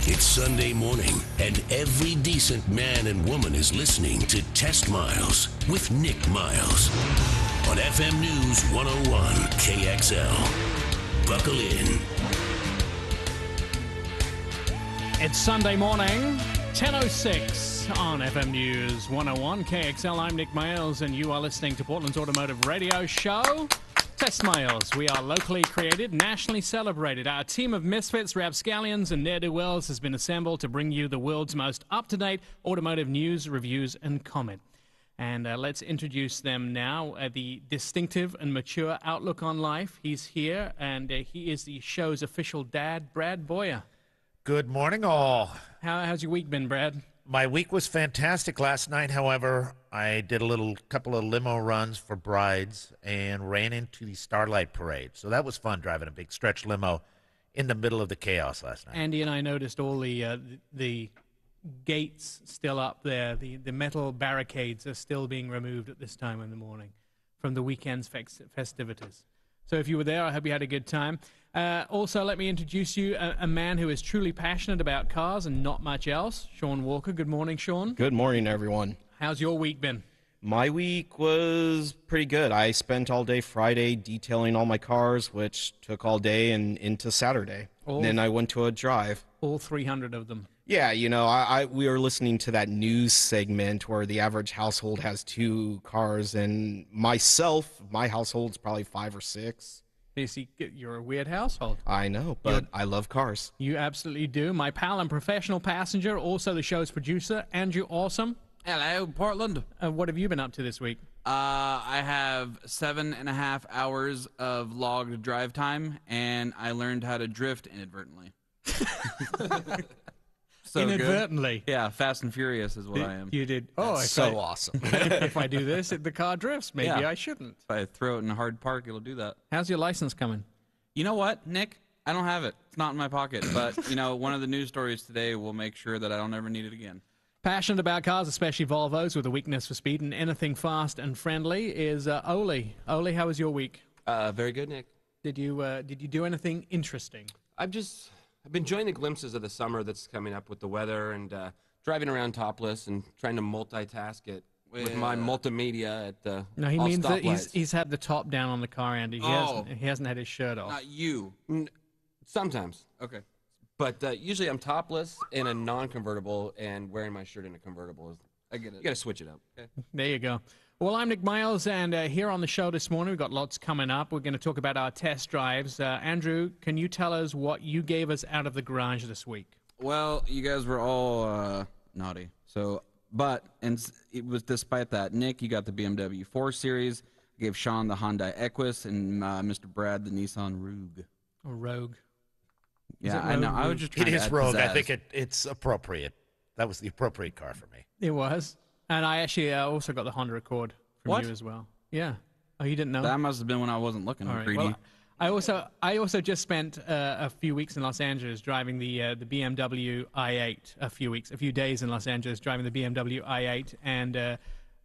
It's Sunday morning, and every decent man and woman is listening to Test Miles with Nick Miles on FM News 101 KXL. Buckle in. It's Sunday morning, 10:06 on FM News 101 KXL. I'm Nick Miles, and you are listening to Portland's Automotive Radio Show. Test Miles. We are locally created, nationally celebrated. Our team of misfits, rapscallions, and ne'er-do-wells has been assembled to bring you the world's most up-to-date automotive news, reviews, and comment. And let's introduce them now. The distinctive and mature outlook on life. He's here, and he is the show's official dad, Brad Boyer. Good morning, all. How's your week been, Brad? My week was fantastic last night. However, I did a couple of limo runs for brides and ran into the Starlight Parade. So that was fun, driving a big stretch limo in the middle of the chaos last night. Andy and I noticed all the gates still up there. The metal barricades are still being removed at this time in the morning from the weekend's festivities. So if you were there, I hope you had a good time. Also, let me introduce you a man who is truly passionate about cars and not much else, Sean Walker. Good morning, Sean. Good morning, everyone. How's your week been? My week was pretty good. I spent all day Friday detailing all my cars, which took all day and into Saturday. Then I went to a drive. All 300 of them. Yeah, you know, we were listening to that news segment where the average household has 2 cars, and my household's probably 5 or 6. You see, you're a weird household. I know, but I love cars. You absolutely do. My pal and professional passenger, also the show's producer, Andrew Awesome. Hello, Portland. What have you been up to this week? I have 7.5 hours of logged drive time, and I learned how to drift inadvertently. So Inadvertently? Good. Yeah, Fast and Furious is what I am. You did. Awesome. If I do this, the car drifts. Maybe Yeah. I shouldn't. If I throw it in a hard park, it'll do that. How's your license coming? You know what, Nick? I don't have it. It's not in my pocket. But, you know, one of the news stories today will make sure that I don't ever need it again. Passionate about cars, especially Volvos, with a weakness for speed and anything fast and friendly, is Oli. Oli, how was your week? Very good, Nick. Did you do anything interesting? I've been enjoying the glimpses of the summer that's coming up with the weather and driving around topless and trying to multitask it with my multimedia at the No, he means that stoplights. he's had the top down on the car, Andy. He hasn't had his shirt off. Not you. Sometimes. Okay. But usually I'm topless in a non-convertible and wearing my shirt in a convertible. I get it. You got to switch it up. Okay? There you go. Well, I'm Nick Miles, and here on the show this morning, we've got lots coming up. We're going to talk about our test drives. Andrew, can you tell us what you gave us out of the garage this week? Well, you guys were all naughty. And it was despite that. Nick, you got the BMW 4 Series. I gave Sean the Hyundai Equus, and Mr. Brad the Nissan Rogue. Or Rogue. Yeah, I know. I was just trying It to is add Rogue. I pizzazz. think it's appropriate. That was the appropriate car for me. It was. And I actually also got the Honda Accord from you as well. Yeah. Oh, you didn't know? That must have been when I wasn't looking. All right. Greedy. Well, I also just spent a few weeks in Los Angeles driving the BMW i8. A few days in Los Angeles driving the BMW i8, and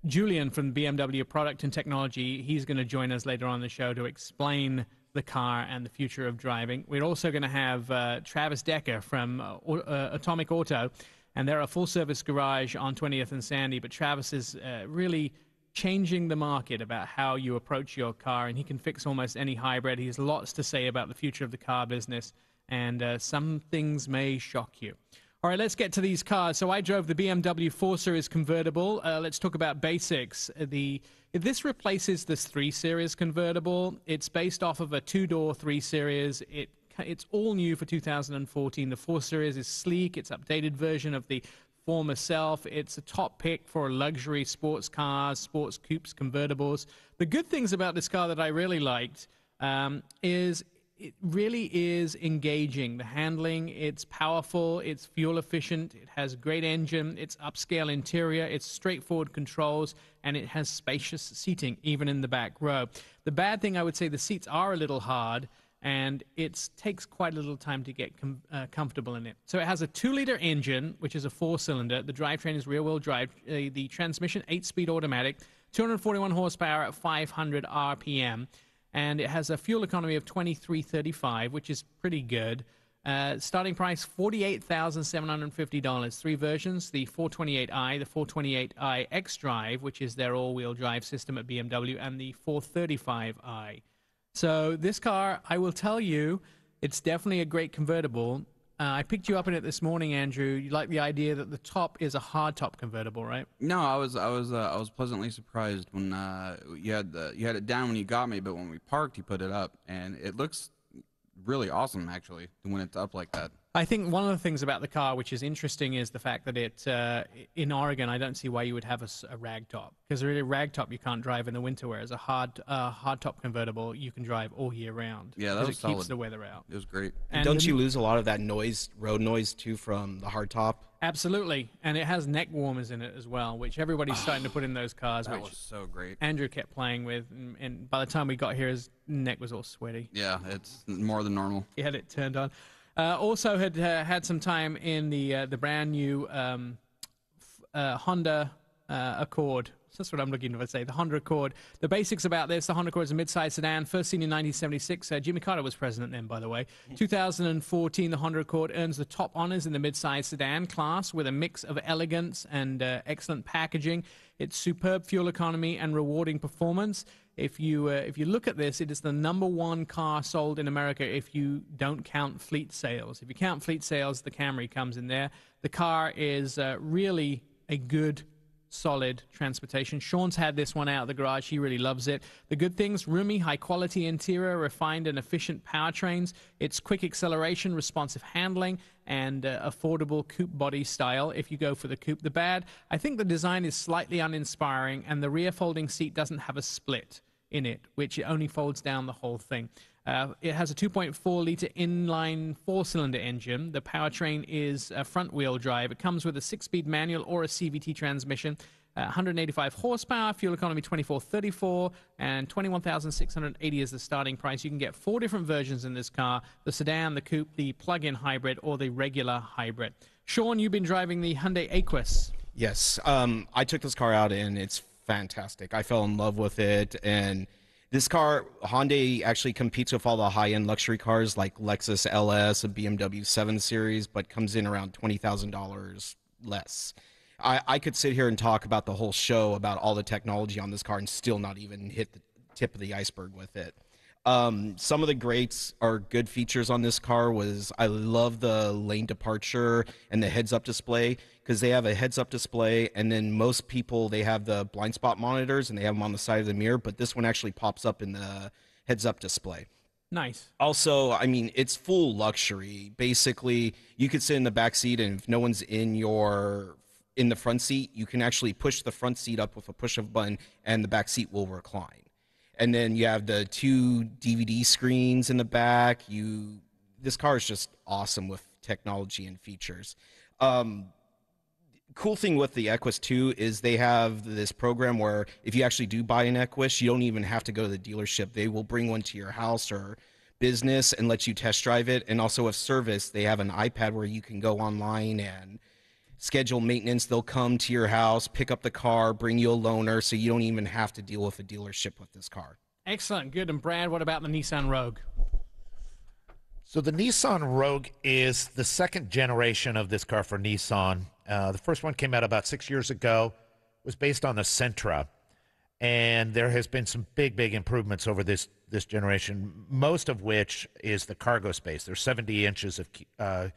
Julian from BMW Product and Technology, he's going to join us later on in the show to explain the car and the future of driving. We're also going to have Travis Decker from Atomic Auto, and they're a full-service garage on 20th and Sandy, but Travis is really changing the market about how you approach your car, and he can fix almost any hybrid. He has lots to say about the future of the car business, and some things may shock you. All right, let's get to these cars. So I drove the BMW 4 Series convertible. Let's talk about basics. This replaces this 3 Series convertible. It's based off of a 2-door 3 Series. It's all new for 2014. The 4 Series is sleek. It's an updated version of the former self. It's a top pick for luxury sports cars, sports coupes, convertibles. The good things about this car that I really liked is it really is engaging. The handling, it's powerful, it's fuel efficient, it has a great engine, it's upscale interior, it's straightforward controls, and it has spacious seating, even in the back row. The bad thing, I would say, the seats are a little hard, and it takes quite a little time to get comfortable in it. So it has a 2-liter engine, which is a 4-cylinder. The drivetrain is rear-wheel drive. The transmission, 8-speed automatic, 241 horsepower at 500 RPM. And it has a fuel economy of 2335, which is pretty good. Starting price $48,750. 3 versions: the 428i, the 428i xDrive, which is their all-wheel drive system at BMW, and the 435i. So this car, I will tell you, it's definitely a great convertible. I picked you up in it this morning, Andrew. You like the idea that the top is a hardtop convertible, right? No, I was pleasantly surprised when you had it down when you got me, but when we parked, you put it up, and it looks really awesome actually when it's up like that. I think one of the things about the car which is interesting is the fact that it, in Oregon, I don't see why you would have a rag top. Because really, a rag top you can't drive in the winter, whereas a hard top convertible you can drive all year round. Yeah, that was it solid. Keeps the weather out. It was great. And don't you lose a lot of that noise, road noise, too, from the hardtop? Absolutely. And it has neck warmers in it as well, which everybody's starting to put in those cars. That which was so great. Andrew kept playing with, and by the time we got here, his neck was all sweaty. Yeah, it's more than normal. He had it turned on. Also had had some time in the brand new Honda Accord. That's what I'm looking to say, the Honda Accord. The basics about this: the Honda Accord is a mid-size sedan, first seen in 1976. Jimmy Carter was president then, by the way. 2014, the Honda Accord earns the top honors in the mid-size sedan class with a mix of elegance and excellent packaging. Its superb fuel economy and rewarding performance. If you look at this, it is the #1 car sold in America if you don't count fleet sales. If you count fleet sales, the Camry comes in there. The car is really a good, solid transportation. Sean's had this one out of the garage. He really loves it. The good things: roomy, high-quality interior, refined and efficient powertrains. It's quick acceleration, responsive handling, and affordable coupe body style if you go for the coupe. The bad: I think the design is slightly uninspiring, and the rear folding seat doesn't have a split in it, which it only folds down the whole thing. It has a 2.4-liter inline 4-cylinder engine. The powertrain is front-wheel drive. It comes with a 6-speed manual or a CVT transmission. 185 horsepower, fuel economy 2434, and 21,680 is the starting price. You can get 4 different versions in this car: the sedan, the coupe, the plug-in hybrid, or the regular hybrid. Sean, you've been driving the Hyundai Aquis. Yes, I took this car out, and it's fantastic. I fell in love with it, and this car, Hyundai actually competes with all the high-end luxury cars like Lexus LS, a BMW 7 Series, but comes in around $20,000 less. I could sit here and talk about the whole show about all the technology on this car and still not even hit the tip of the iceberg with it. Some of the greats or good features on this car was I love the lane departure and the heads-up display, because they have a heads-up display, and then most people, they have the blind spot monitors and they have them on the side of the mirror, but this one actually pops up in the heads-up display. Nice. Also, I mean, it's full luxury. Basically, you could sit in the back seat, and if no one's in the front seat, you can actually push the front seat up with a push of a button, and the back seat will recline. And then you have the 2 DVD screens in the back. This car is just awesome with technology and features. Cool thing with the Equus 2 is they have this program where if you actually do buy an Equus, you don't even have to go to the dealership. They will bring one to your house or business and let you test drive it. And also with service, they have an iPad where you can go online and schedule maintenance. They'll come to your house, pick up the car, bring you a loaner, so you don't even have to deal with a dealership with this car. Excellent. Good. And Brad, what about the Nissan Rogue? So the Nissan Rogue is the second generation of this car for Nissan. The first one came out about 6 years ago. It was based on the Sentra. And there has been some big improvements over this generation, most of which is the cargo space. There's 70 inches of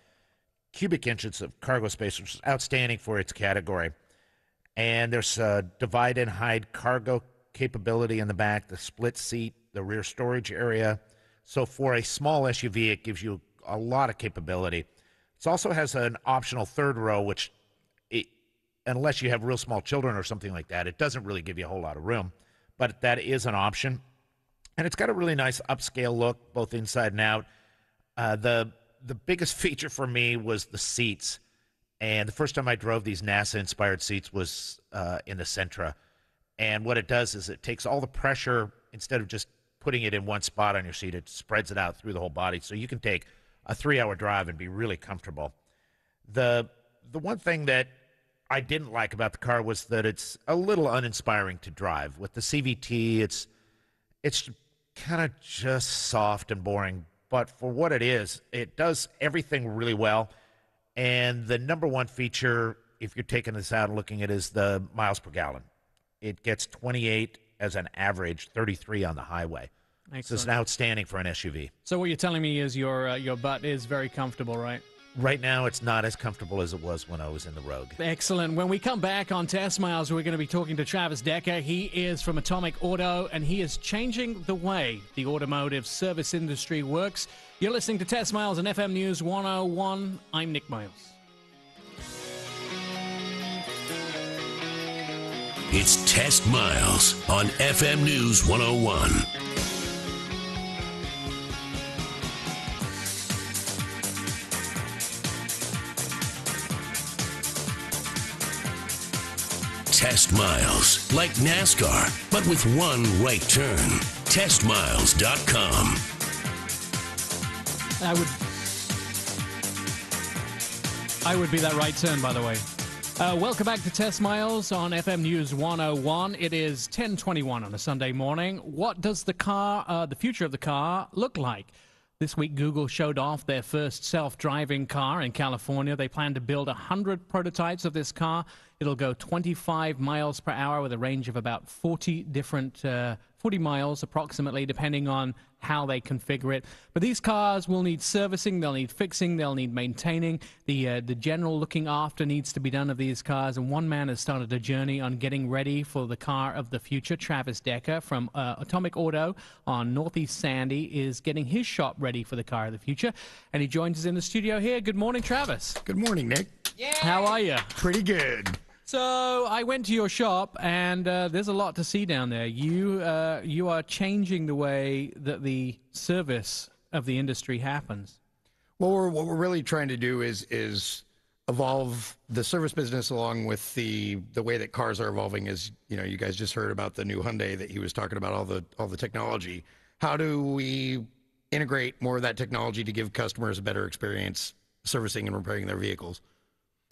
cubic inches of cargo space, which is outstanding for its category. And there's a divide and hide cargo capability in the back, the split seat, the rear storage area. So for a small SUV, it gives you a lot of capability. It also has an optional third row, which, unless you have real small children or something like that, it doesn't really give you a whole lot of room. But that is an option. And it's got a really nice upscale look, both inside and out. The biggest feature for me was the seats. And the first time I drove these NASA-inspired seats was in the Sentra. And what it does is it takes all the pressure, instead of just putting it in one spot on your seat, it spreads it out through the whole body. So you can take a 3-hour drive and be really comfortable. The one thing that I didn't like about the car was that it's a little uninspiring to drive. With the CVT, it's kind of just soft and boring but for what it is, it does everything really well. And the number one feature, if you're taking this out and looking at it, is the miles per gallon. It gets 28 as an average, 33 on the highway. Excellent. So it's outstanding for an SUV. So what you're telling me is your butt is very comfortable, right? Right now, it's not as comfortable as it was when I was in the Rogue. Excellent. When we come back on Test Miles, we're going to be talking to Travis Decker. He is from Atomic Auto, and he is changing the way the automotive service industry works. You're listening to Test Miles on FM News 101. I'm Nick Miles. It's Test Miles on FM News 101. Test Miles, like NASCAR, but with one right turn. TestMiles.com. I would be that right turn, by the way. Welcome back to Test Miles on FM News 101. It is 10:21 on a Sunday morning. What does the future of the car look like? This week, Google showed off their first self-driving car in California. They plan to build 100 prototypes of this car. It'll go 25 miles per hour with a range of about 40 miles approximately, depending on how they configure it. But these cars will need servicing, they'll need fixing, they'll need maintaining. The general looking after needs to be done of these cars, and one man has started a journey on getting ready for the car of the future. Travis Decker from Atomic Auto on Northeast Sandy is getting his shop ready for the car of the future, and he joins us in the studio here. Good morning, Travis. Good morning, Nick. How are you? Pretty good. So I went to your shop, and there's a lot to see down there. You are changing the way that the service of the industry happens. Well, what we're really trying to do is evolve the service business along with the way that cars are evolving. As you know, you guys just heard about the new Hyundai that he was talking about, all the technology. How do we integrate more of that technology to give customers a better experience servicing and repairing their vehicles?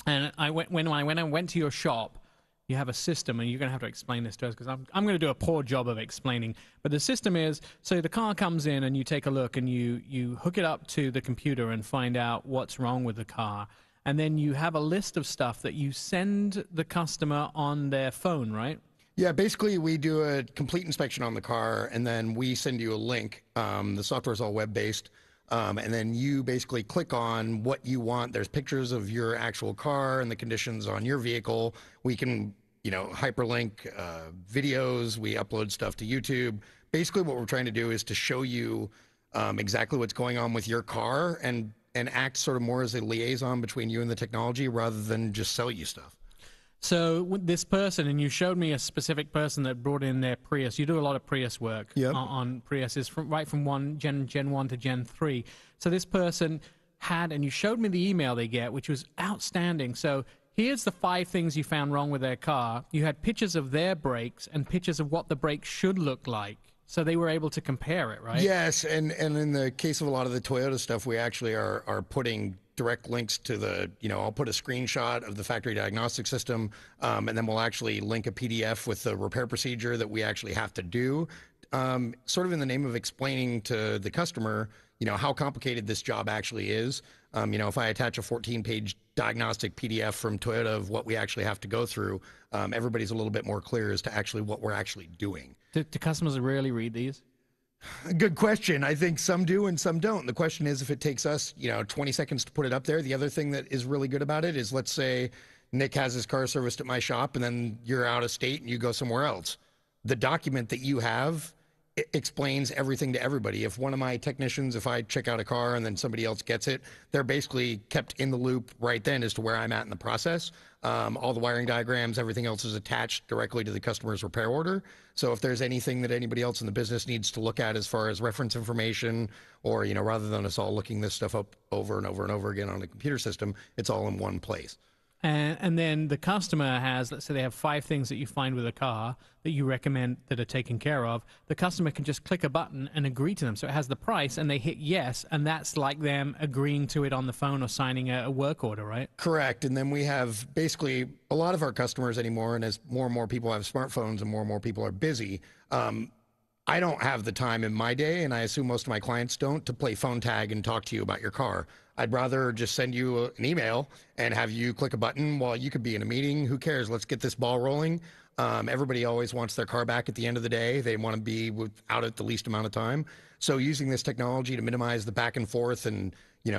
And when I went to your shop, you have a system, and you're going to have to explain this to us because I'm going to do a poor job of explaining. But the system is, so the car comes in and you take a look and you hook it up to the computer and find out what's wrong with the car. And then you have a list of stuff that you send the customer on their phone, right? Yeah, basically we do a complete inspection on the car, and then we send you a link. The software is all web-based. And then you basically click on what you want. There's pictures of your actual car and the conditions on your vehicle. We can, hyperlink videos. We upload stuff to YouTube. Basically, what we're trying to do is to show you exactly what's going on with your car and act sort of more as a liaison between you and the technology rather than just sell you stuff. So with this person, and you showed me a specific person that brought in their Prius. You do a lot of Prius work on Priuses, from Gen 1 to Gen 3. So this person had, and you showed me the email they get, which was outstanding. So here's the 5 things you found wrong with their car. You had pictures of their brakes and pictures of what the brakes should look like. So they were able to compare it, right? Yes, and in the case of a lot of the Toyota stuff, we actually are putting direct links to the, I'll put a screenshot of the factory diagnostic system, and then we'll actually link a PDF with the repair procedure that we actually have to do, sort of in the name of explaining to the customer, how complicated this job actually is. If I attach a 14-page diagnostic PDF from Toyota of what we actually have to go through, everybody's a little bit more clear as to actually what we're actually doing. Do customers really read these? Good question. I think some do and some don't. The question is if it takes us, 20 seconds to put it up there. The other thing that is really good about it is, let's say Nick has his car serviced at my shop and then you're out of state and you go somewhere else. The document that you have explains everything to everybody. If one of my technicians, if I check out a car and then somebody else gets it, they're basically kept in the loop right then as to where I'm at in the process. All the wiring diagrams, everything else is attached directly to the customer's repair order. So if there's anything that anybody else in the business needs to look at as far as reference information, or, rather than us all looking this stuff up over and over and over again on a computer system, it's all in one place. And then the customer has, let's say they have 5 things that you find with a car that you recommend that are taken care of. The customer can just click a button and agree to them. So it has the price, and they hit yes, and that's like them agreeing to it on the phone or signing a work order, right? Correct. And then we have basically a lot of our customers anymore, and as more and more people have smartphones and more people are busy, I don't have the time in my day, and I assume most of my clients don't, to play phone tag and talk to you about your car. I'd rather just send you an email and have you click a button while you could be in a meeting. Who cares? Let's get this ball rolling. Everybody always wants their car back at the end of the day. They want to be without it the least amount of time. So using this technology to minimize the back and forth and,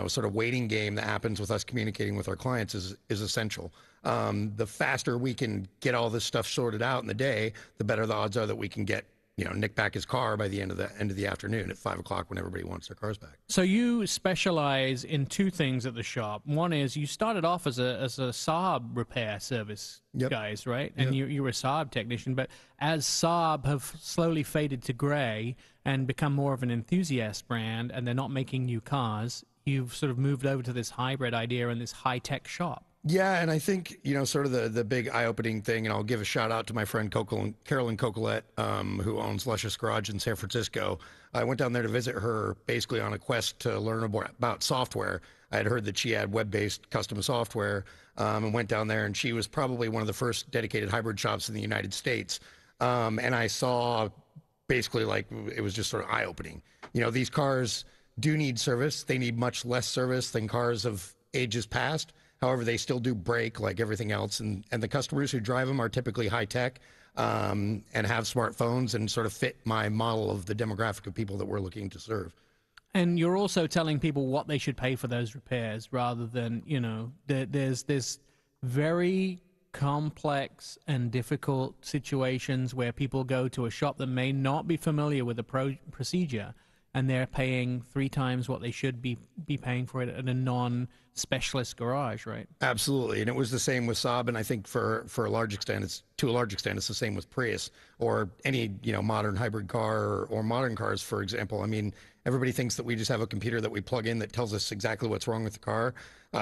sort of waiting game that happens with us communicating with our clients is essential. The faster we can get all this stuff sorted out in the day, the better the odds are that we can get Nick back his car by the end of the afternoon at 5 o'clock when everybody wants their cars back. So you specialize in two things at the shop. One is you started off as a Saab repair service guys, right? And you were a Saab technician, but as Saab have slowly faded to gray and become more of an enthusiast brand, and they're not making new cars, you've sort of moved over to this hybrid idea and this high-tech shop. Yeah, and I think, sort of the big eye-opening thing, and I'll give a shout-out to my friend Carolyn Cocolette, who owns Luscious Garage in San Francisco. I went down there to visit her basically on a quest to learn about software. I had heard that she had web-based custom software, and went down there, and she was probably one of the first dedicated hybrid shops in the United States. And I saw basically, it was just sort of eye-opening. These cars do need service. They need much less service than cars of ages past. However, they still do break like everything else, and the customers who drive them are typically high-tech and have smartphones and sort of fit my model of the demographic of people that we're looking to serve. And you're also telling people what they should pay for those repairs rather than, there's very complex and difficult situations where people go to a shop that may not be familiar with the procedure, and they're paying 3 times what they should be paying for it at a non-specialist garage, right? Absolutely, and it was the same with Saab, and I think to a large extent, it's the same with Prius or any modern hybrid car or modern cars, for example. I mean, everybody thinks that we just have a computer that we plug in that tells us exactly what's wrong with the car.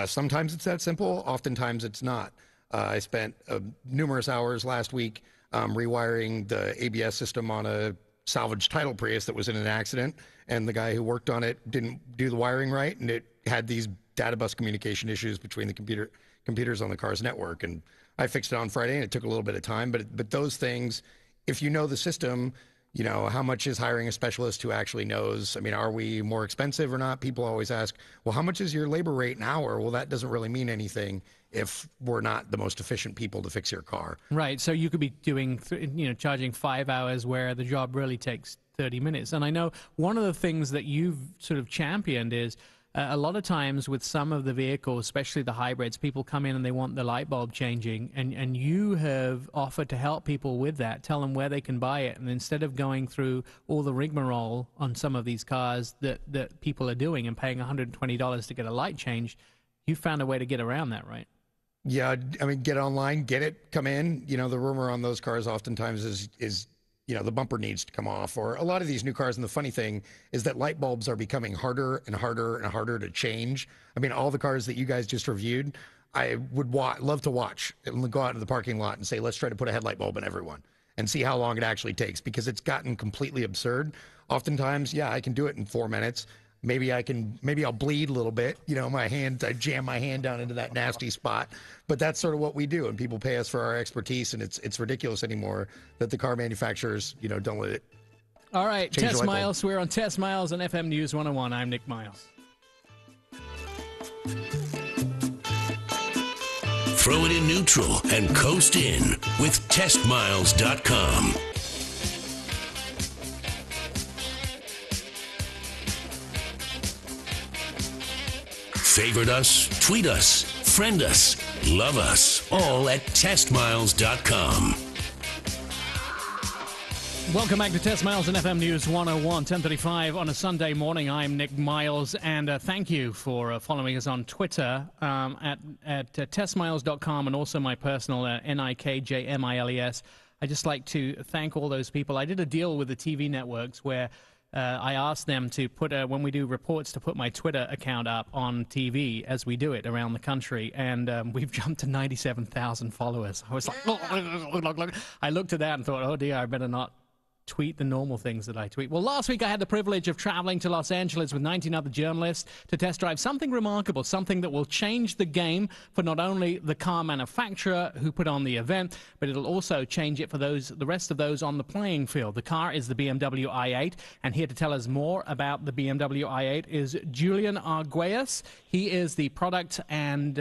Sometimes it's that simple. Oftentimes it's not. I spent numerous hours last week rewiring the ABS system on a salvage title Prius that was in an accident, and the guy who worked on it didn't do the wiring right, and it had these data bus communication issues between the computers on the car's network. And I fixed it on Friday, and it took a little bit of time, but those things, if you know the system, how much is hiring a specialist who actually knows? I mean, are we more expensive or not? People always ask, well, how much is your labor rate an hour? Well, that doesn't really mean anything if we're not the most efficient people to fix your car. Right. So you could be doing, charging 5 hours where the job really takes 30 minutes. And I know one of the things that you've sort of championed is a lot of times with some of the vehicles, especially the hybrids, people come in and they want the light bulb changing, and you have offered to help people with that, tell them where they can buy it, and instead of going through all the rigmarole on some of these cars that people are doing and paying $120 to get a light changed, you found a way to get around that, right? Yeah, I mean, get online, get it, come in. The rumor on those cars oftentimes is the bumper needs to come off, or a lot of these new cars. And the funny thing is that light bulbs are becoming harder and harder and harder to change. I mean, all the cars that you guys just reviewed, I would love to watch and go out into the parking lot and say, let's try to put a headlight bulb in everyone and see how long it actually takes, because it's gotten completely absurd. Oftentimes, yeah, I can do it in 4 minutes. Maybe I'll bleed a little bit. I jam my hand down into that nasty spot. But that's sort of what we do, and people pay us for our expertise, and it's ridiculous anymore that the car manufacturers, don't let it. All right, Test Miles. We're on Test Miles on FM News 101. I'm Nick Miles. Throw it in neutral and coast in with TestMiles.com. Favorite us, tweet us, friend us, love us, all at TestMiles.com. Welcome back to Test Miles and FM News 101, 10:35 on a Sunday morning. I'm Nick Miles, and thank you for following us on Twitter at TestMiles.com, and also my personal NIKJMILES. I just like to thank all those people. I did a deal with the TV networks where I asked them to put, when we do reports, to put my Twitter account up on TV as we do it around the country. And we've jumped to 97,000 followers. I was like, I looked at that and thought, oh dear, I better not tweet the normal things that I tweet. Well, last week I had the privilege of traveling to Los Angeles with 19 other journalists to test drive something remarkable, something that will change the game for not only the car manufacturer who put on the event, but it'll also change it for the rest of those on the playing field. The car is the BMW i8, and here to tell us more about the BMW i8 is Julian Arguelles. He is the product and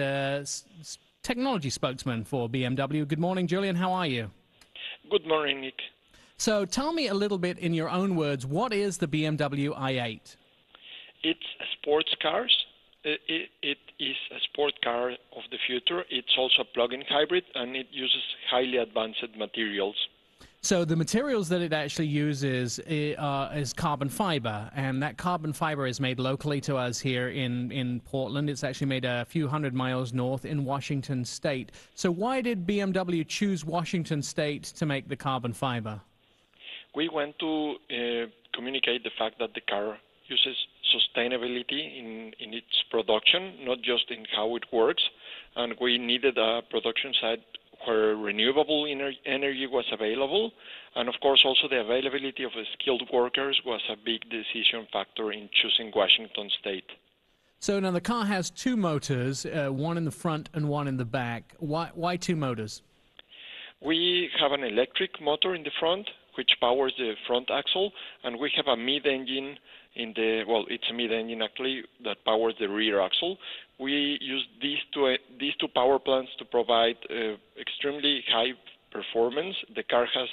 technology spokesman for BMW. Good morning, Julian. How are you? Good morning, Nick. So tell me a little bit in your own words, what is the BMW i8? It's a sports car. It is a sport car of the future. It's also a plug-in hybrid, and it uses highly advanced materials. So the materials that it actually uses is carbon fiber, and that carbon fiber is made locally to us here in Portland. It's actually made a few hundred miles north in Washington State. So why did BMW choose Washington State to make the carbon fiber? We want to communicate the fact that the car uses sustainability in its production, not just in how it works. And we needed a production site where renewable energy was available. And of course, also the availability of skilled workers was a big decision factor in choosing Washington State. So now the car has two motors, one in the front and one in the back. Why two motors? We have an electric motor in the front, which powers the front axle, and we have a mid-engine it's a mid-engine actually that powers the rear axle. We use these two power plants to provide extremely high performance. The car has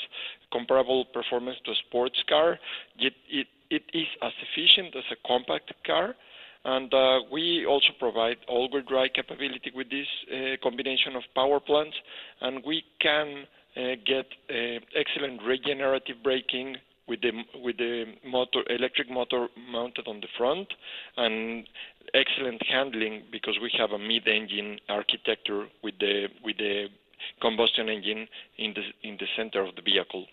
comparable performance to a sports car, yet it is as efficient as a compact car. And we also provide all-wheel drive capability with this combination of power plants, and we can get excellent regenerative braking with the electric motor mounted on the front, and excellent handling because we have a mid-engine architecture with the combustion engine in the center of the vehicle.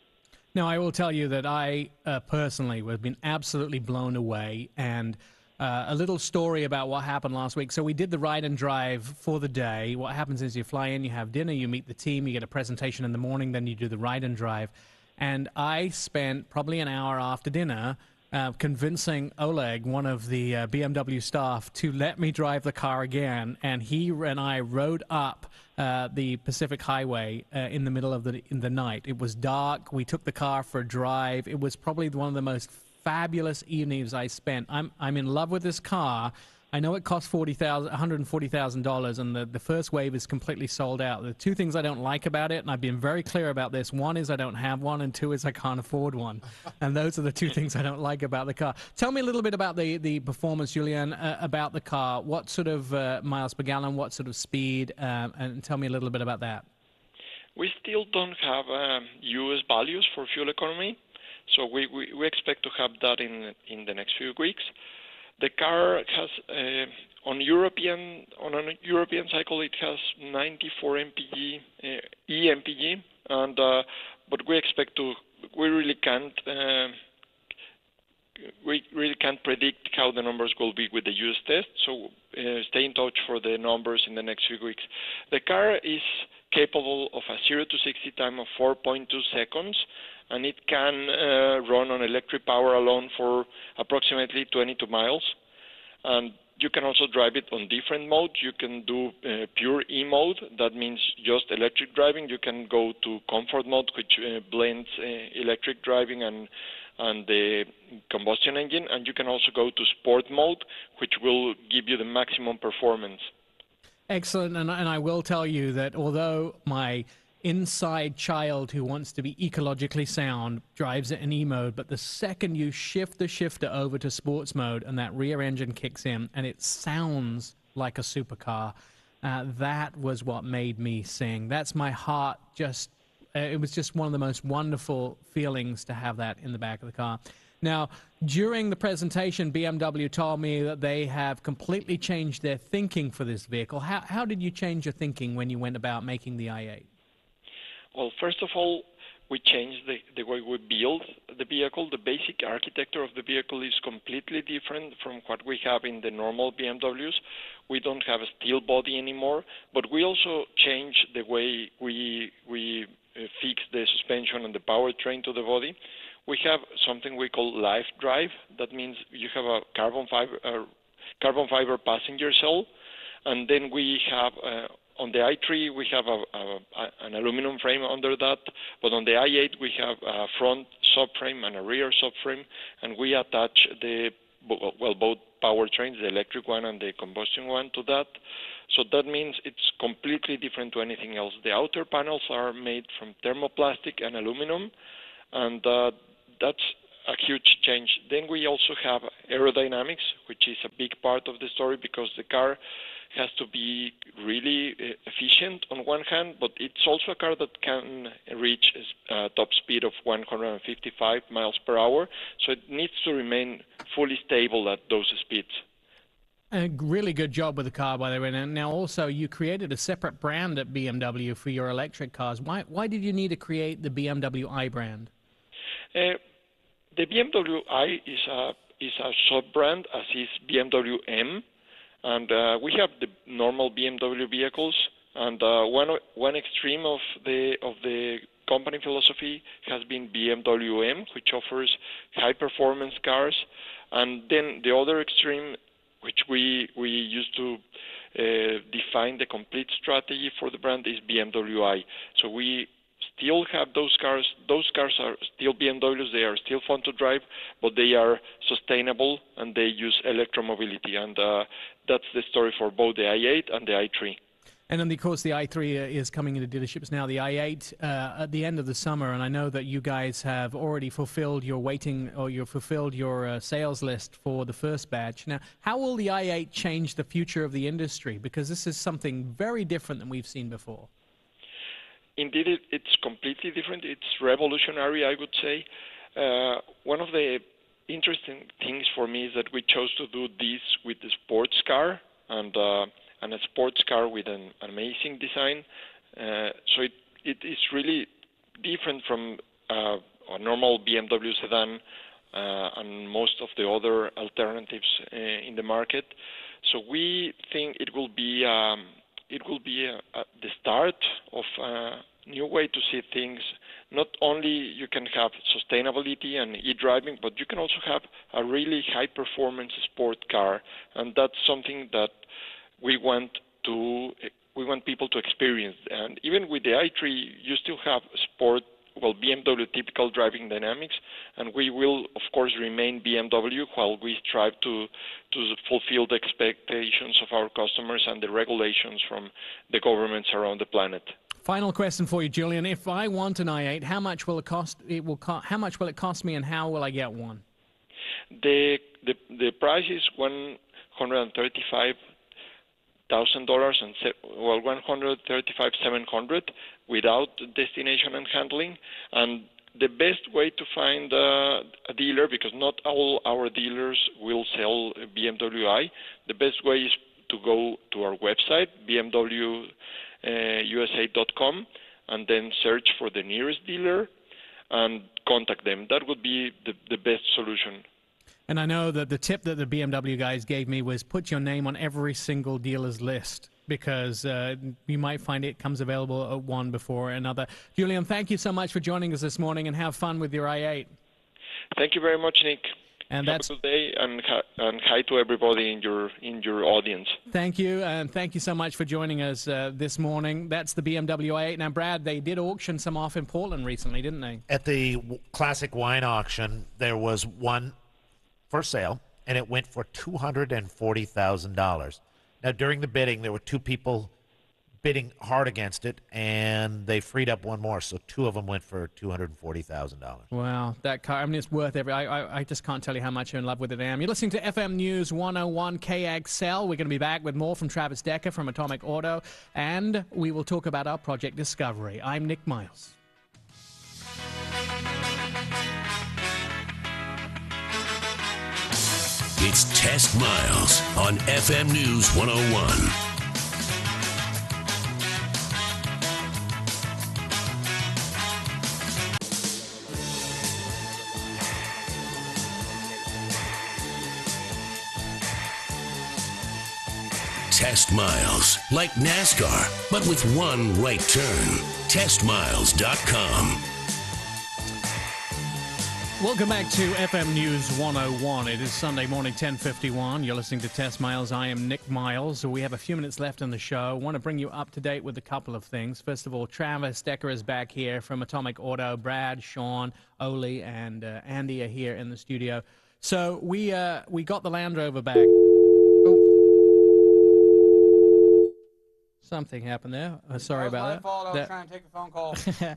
Now, I will tell you that I personally have been absolutely blown away, and a little story about what happened last week. So we did the ride and drive for the day. What happens is you fly in, you have dinner, you meet the team, you get a presentation in the morning, then you do the ride and drive. And I spent probably an hour after dinner convincing Oleg, one of the BMW staff, to let me drive the car again. And he and I rode up the Pacific Highway in the middle of the night. It was dark. We took the car for a drive. It was probably one of the most fabulous evenings I spent. I'm in love with this car. I know it costs $140,000, and the first wave is completely sold out. The two things I don't like about it, and I've been very clear about this, one is I don't have one, and two is I can't afford one. And those are the two things I don't like about the car. Tell me a little bit about the performance, Julian, about the car. What sort of miles per gallon, what sort of speed, and tell me a little bit about that. We still don't have U.S. values for fuel economy, so we expect to have that in the next few weeks. The car has on a European cycle it has 94 mpg eMPG, and but we expect to we really can't predict how the numbers will be with the US test. So stay in touch for the numbers in the next few weeks. The car is capable of a 0 to 60 time of 4.2 seconds. And it can run on electric power alone for approximately 22 miles. And you can also drive it on different modes. You can do pure E mode. That means just electric driving. You can go to comfort mode, which blends electric driving and the combustion engine. And you can also go to sport mode, which will give you the maximum performance. Excellent. And I will tell you that although my inside child who wants to be ecologically sound drives it in E mode, but the second you shift the shifter over to sports mode and that rear engine kicks in and it sounds like a supercar, that was what made me sing. That's my heart just it was just one of the most wonderful feelings to have that in the back of the car. Now, during the presentation, BMW told me that they have completely changed their thinking for this vehicle. How did you change your thinking when you went about making the i8? Well, first of all, we changed the way we build the vehicle. The basic architecture of the vehicle is completely different from what we have in the normal BMWs. We don't have a steel body anymore, but we also changed the way we fix the suspension and the powertrain to the body. we have something we call live drive. That means you have a carbon fiber passenger cell, and then we have on the i3 we have an aluminum frame under that, but on the i8 we have a front subframe and a rear subframe, and we attach both powertrains, the electric one and the combustion one, to that. So that means it's completely different to anything else. The outer panels are made from thermoplastic and aluminum, and that's a huge change. Then we also have aerodynamics, which is a big part of the story because the car has to be really efficient on one hand, but it's also a car that can reach a top speed of 155 miles per hour, so it needs to remain fully stable at those speeds. A really good job with the car, by the way. Now, also, you created a separate brand at BMW for your electric cars. Why did you need to create the BMW i brand? The BMW i is a sub-brand, as is BMW M. And we have the normal BMW vehicles, and one extreme of the company philosophy has been BMW M, which offers high-performance cars, and then the other extreme, which we used to define the complete strategy for the brand, is BMW i. So we still have those cars. Those cars are still BMWs. They are still fun to drive, but they are sustainable and they use electromobility. And that's the story for both the i8 and the i3. And then, of course, the i3 is coming into dealerships now. The i8 at the end of the summer, and I know that you guys have already fulfilled your sales list for the first batch. Now, how will the i8 change the future of the industry? Because this is something very different than we've seen before. Indeed, it's completely different. It's revolutionary, I would say. One of the interesting things for me is that we chose to do this with the sports car and a sports car with an amazing design. So it is really different from a normal BMW sedan and most of the other alternatives in the market. So we think it will be the start of a new way to see things. Not only you can have sustainability and e-driving, but you can also have a really high-performance sport car, and that's something that we want people to experience. And even with the i3, you still have BMW typical driving dynamics, and we will, of course, remain BMW while we strive to fulfill the expectations of our customers and the regulations from the governments around the planet. Final question for you, Julian. If I want an i8, how much will it cost? How much will it cost me, and how will I get one? The price is $135,000 and $135,700 without destination and handling. And the best way to find a dealer, because not all our dealers will sell BMW i, the best way is to go to our website, bmwusa.com, and then search for the nearest dealer and contact them. That would be the best solution. And I know that the tip that the BMW guys gave me was put your name on every single dealer's list, because you might find it comes available at one before another. Julian, thank you so much for joining us this morning, and have fun with your i8. Thank you very much, Nick. And have a good day, and hi to everybody in your audience. Thank you, and thank you so much for joining us this morning. That's the BMW i8. Now, Brad, they did auction some off in Portland recently, didn't they? At the Classic Wine Auction, there was one for sale, and it went for $240,000. Now, during the bidding, there were two people bidding hard against it, and they freed up one more, so two of them went for $240,000. Wow, that car, I mean, it's worth every. I just can't tell you how much I'm in love with it I am. You're listening to FM News 101 KXL. We're going to be back with more from Travis Decker from Atomic Auto, and we will talk about our Project Discovery. I'm Nick Miles. It's Test Miles on FM News 101. Test Miles, like NASCAR, but with one right turn. TestMiles.com. Welcome back to FM News 101. It is Sunday morning, 10:51. You're listening to Test Miles. I am Nick Miles. We have a few minutes left on the show. I want to bring you up to date with a couple of things. First of all, Travis Decker is back here from Atomic Auto. Brad, Sean, Oli, and Andy are here in the studio. So we got the Land Rover back. Something happened there. Sorry about that. That was my fault. I was trying to take a phone call. Sorry.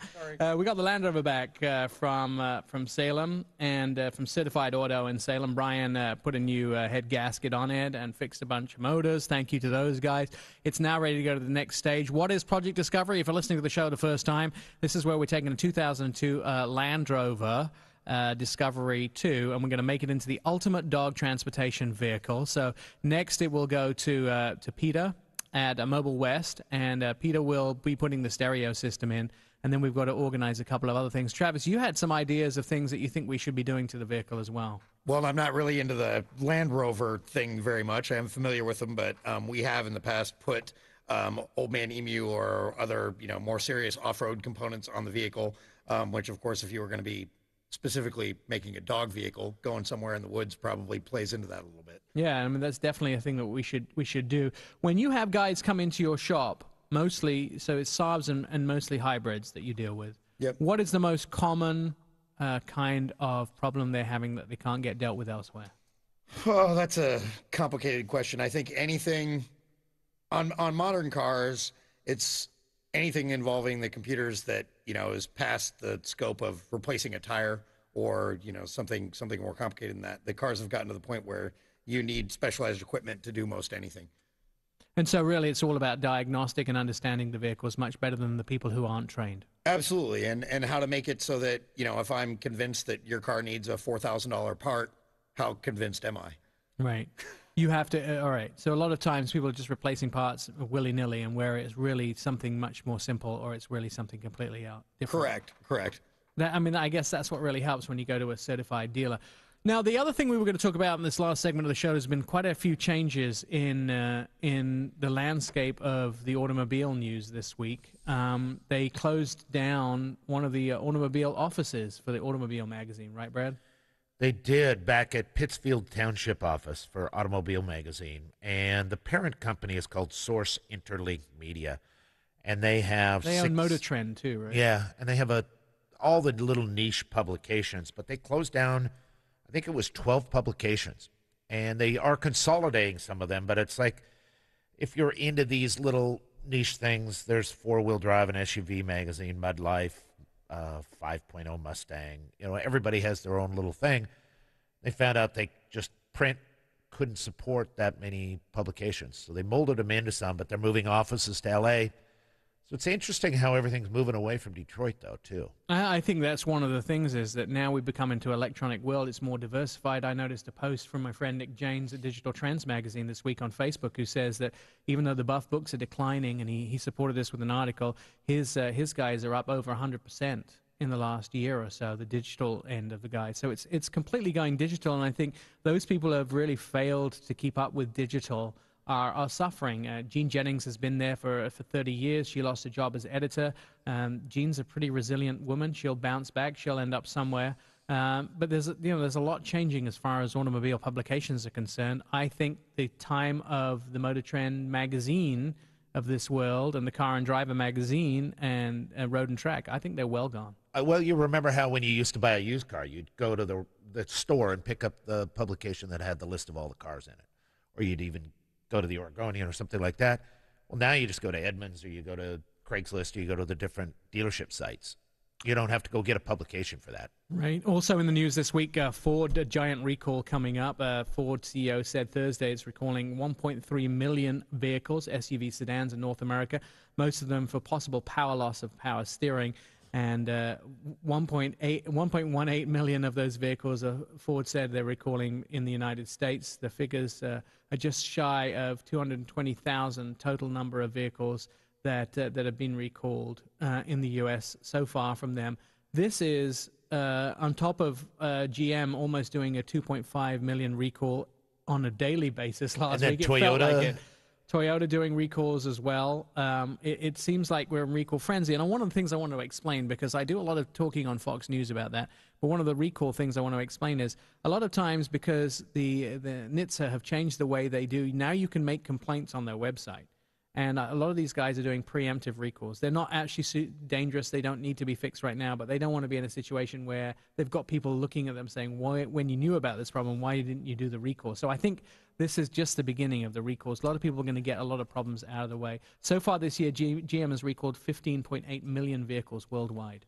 We got the Land Rover back from Salem and from Certified Auto in Salem. Brian put a new head gasket on it and fixed a bunch of motors. Thank you to those guys. It's now ready to go to the next stage. What is Project Discovery? If you're listening to the show the first time, this is where we're taking a 2002 Land Rover Discovery 2, and we're going to make it into the ultimate dog transportation vehicle. So next it will go to Peter at Mobile West, and Peter will be putting the stereo system in, and then we've got to organize a couple of other things. Travis, you had some ideas of things that you think we should be doing to the vehicle as well. Well, I'm not really into the Land Rover thing very much. I am familiar with them, but we have in the past put Old Man Emu or other, more serious off-road components on the vehicle, which, of course, if you were going to be specifically making a dog vehicle, going somewhere in the woods probably plays into that a little bit. Yeah, I mean, that's definitely a thing that we should do. When you have guys come into your shop, mostly, so it's Saabs and mostly hybrids that you deal with. Yep. What is the most common kind of problem they're having that they can't get dealt with elsewhere? Oh, that's a complicated question. I think anything on modern cars, it's anything involving the computers that, is past the scope of replacing a tire or, something more complicated than that. The cars have gotten to the point where you need specialized equipment to do most anything. And so really it's all about diagnostic and understanding the vehicles much better than the people who aren't trained. Absolutely. And how to make it so that, if I'm convinced that your car needs a $4,000 part, how convinced am I? Right. You have to, all right. So a lot of times people are just replacing parts willy-nilly, and where it's really something much more simple or it's really something completely different. Correct. I guess that's what really helps when you go to a certified dealer. Now, the other thing we were going to talk about in this last segment of the show has been quite a few changes in the landscape of the automobile news this week. They closed down one of the automobile offices for the Automobile magazine, right, Brad? They did, back at Pittsfield Township office for Automobile magazine, and the parent company is called Source Interlink Media, and they own Motor Trend too, right? Yeah, and they have all the little niche publications, but they closed down, I think it was 12 publications, and they are consolidating some of them, but it's like if you're into these little niche things, there's Four Wheel Drive and SUV magazine, Mud Life, 5.0 Mustang. Everybody has their own little thing. They found out print couldn't support that many publications, so they molded them into some, but they're moving offices to L.A., so it's interesting how everything's moving away from Detroit, though, too. I think that's one of the things is that now we've become into electronic world. It's more diversified. I noticed a post from my friend Nick James at Digital Trends magazine this week on Facebook who says that even though the buff books are declining, and he supported this with an article, his guys are up over 100% in the last year or so, the digital end of the guys. So it's completely going digital, and I think those people who have really failed to keep up with digital are suffering. Jean Jennings has been there for 30 years. She lost her job as editor. Jean's a pretty resilient woman. She'll bounce back. She'll end up somewhere. But there's a lot changing as far as automobile publications are concerned. I think the time of the Motor Trend magazine of this world and the Car and Driver magazine and Road and Track, I think they're well gone. Well, you remember how when you used to buy a used car, you'd go to the store and pick up the publication that had the list of all the cars in it, or you'd even go to the Oregonian or something like that. Well, now you just go to Edmunds, or you go to Craigslist, or you go to the different dealership sites. You don't have to go get a publication for that. Right. Also in the news this week, Ford, a giant recall coming up. Ford CEO said Thursday it's recalling 1.3 million vehicles, SUV sedans in North America, most of them for possible power loss of power steering. And 1.18 million of those vehicles, Ford said they're recalling in the United States. The figures are just shy of 220,000 total number of vehicles that have been recalled in the U.S. so far from them. This is on top of GM almost doing a 2.5 million recall on a daily basis last week. Toyota, It felt like it. Toyota doing recalls as well. It seems like we're in recall frenzy. And one of the things I want to explain, because I do a lot of talking on Fox News about that, but one of the recall things I want to explain is a lot of times because the NHTSA have changed the way they do, now you can make complaints on their website. And a lot of these guys are doing preemptive recalls. They're not actually dangerous. They don't need to be fixed right now, but they don't want to be in a situation where they've got people looking at them saying, why, when you knew about this problem, why didn't you do the recall? So I think this is just the beginning of the recalls. A lot of people are going to get a lot of problems out of the way. So far this year, GM has recalled 15.8 million vehicles worldwide.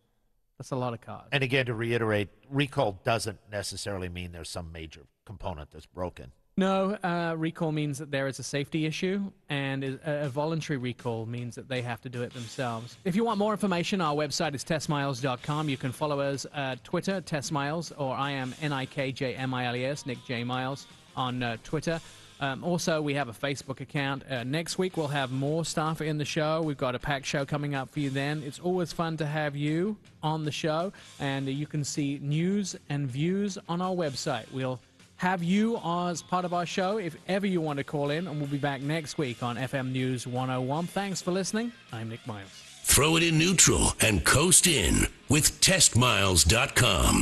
That's a lot of cars. And again, to reiterate, recall doesn't necessarily mean there's some major component that's broken. No, recall means that there is a safety issue, and a voluntary recall means that they have to do it themselves. If you want more information, our website is testmiles.com. You can follow us at Twitter, TestMiles, or I am NIKJMILES, Nick J. Miles, on Twitter. Also, we have a Facebook account. Next week, we'll have more stuff in the show. We've got a packed show coming up for you then. It's always fun to have you on the show, and you can see news and views on our website. We'll have you as part of our show if ever you want to call in, and we'll be back next week on FM News 101. Thanks for listening. I'm Nick Miles. Throw it in neutral and coast in with TestMiles.com.